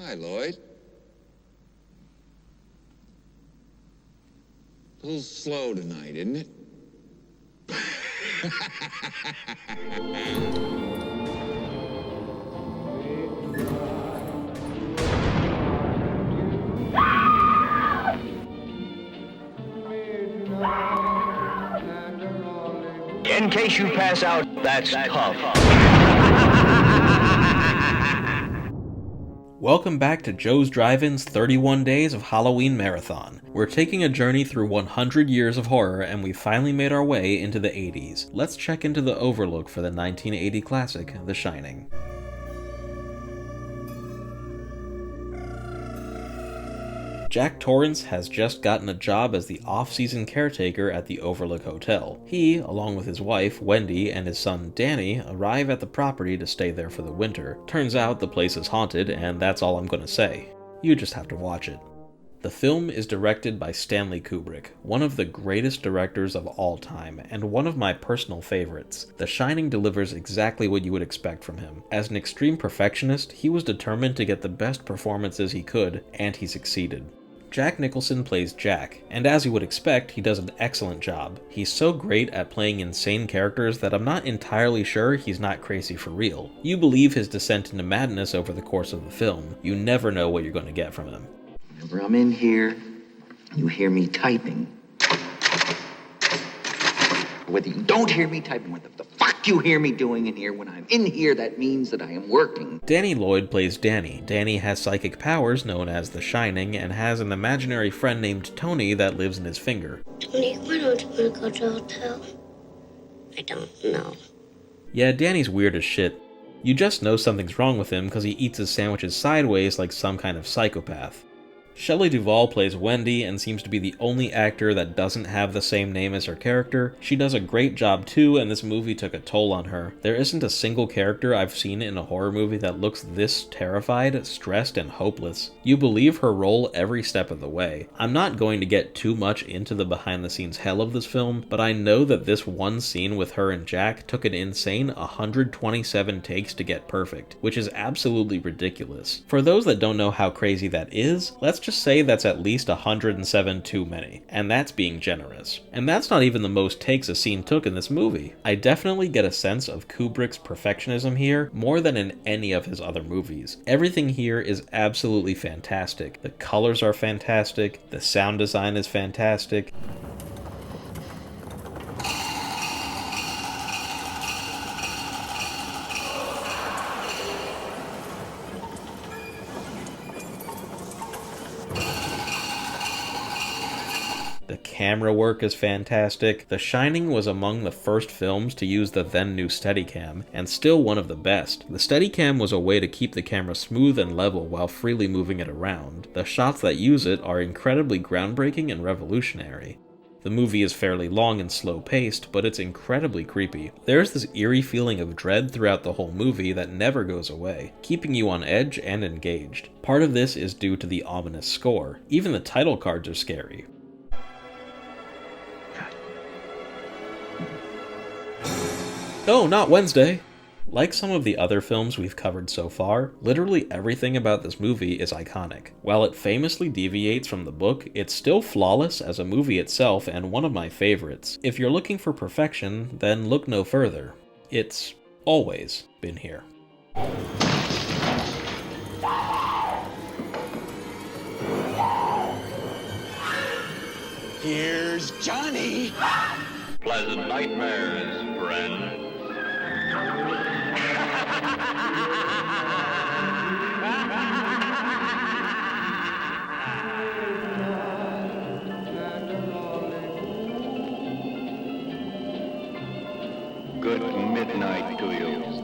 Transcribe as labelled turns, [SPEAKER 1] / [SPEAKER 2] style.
[SPEAKER 1] Hi, Lloyd. A little slow tonight, isn't it?
[SPEAKER 2] In case you pass out, that's tough.
[SPEAKER 3] Welcome back to Joe's Drive-In's 31 Days of Halloween Marathon. We're taking a journey through 100 years of horror, and we finally made our way into the 80s. Let's check into the overlook for the 1980 classic, The Shining. Jack Torrance has just gotten a job as the off-season caretaker at the Overlook Hotel. He, along with his wife, Wendy, and his son, Danny, arrive at the property to stay there for the winter. Turns out the place is haunted, and that's all I'm gonna say. You just have to watch it. The film is directed by Stanley Kubrick, one of the greatest directors of all time, and one of my personal favorites. The Shining delivers exactly what you would expect from him. As an extreme perfectionist, he was determined to get the best performances he could, and he succeeded. Jack Nicholson plays Jack, and as you would expect, he does an excellent job. He's so great at playing insane characters that I'm not entirely sure he's not crazy for real. You believe his descent into madness over the course of the film. You never know what you're going to get from him.
[SPEAKER 4] Whenever I'm in here, you hear me typing. Whether you don't hear me typing, what the fuck you hear me doing in here, when I'm in here, that means that I am working.
[SPEAKER 3] Danny Lloyd plays Danny. Danny has psychic powers known as the Shining and has an imaginary friend named Tony that lives in his finger.
[SPEAKER 5] Tony, why don't you want to go to a hotel? I don't know.
[SPEAKER 3] Yeah, Danny's weird as shit. You just know something's wrong with him because he eats his sandwiches sideways like some kind of psychopath. Shelley Duvall plays Wendy and seems to be the only actor that doesn't have the same name as her character. She does a great job too, and this movie took a toll on her. There isn't a single character I've seen in a horror movie that looks this terrified, stressed, and hopeless. You believe her role every step of the way. I'm not going to get too much into the behind-the-scenes hell of this film, but I know that this one scene with her and Jack took an insane 127 takes to get perfect, which is absolutely ridiculous. For those that don't know how crazy that is, let's just say that's at least 107 too many, and that's being generous. And that's not even the most takes a scene took in this movie. I definitely get a sense of Kubrick's perfectionism here more than in any of his other movies. Everything here is absolutely fantastic. The colors are fantastic, the sound design is fantastic. The camera work is fantastic. The Shining was among the first films to use the then new Steadicam, and still one of the best. The Steadicam was a way to keep the camera smooth and level while freely moving it around. The shots that use it are incredibly groundbreaking and revolutionary. The movie is fairly long and slow-paced, but it's incredibly creepy. There's this eerie feeling of dread throughout the whole movie that never goes away, keeping you on edge and engaged. Part of this is due to the ominous score. Even the title cards are scary. Oh, not Wednesday! Like some of the other films we've covered so far, literally everything about this movie is iconic. While it famously deviates from the book, it's still flawless as a movie itself and one of my favorites. If you're looking for perfection, then look no further. It's always been here.
[SPEAKER 1] Here's Johnny.
[SPEAKER 2] Pleasant nightmares, friend. Good midnight to you.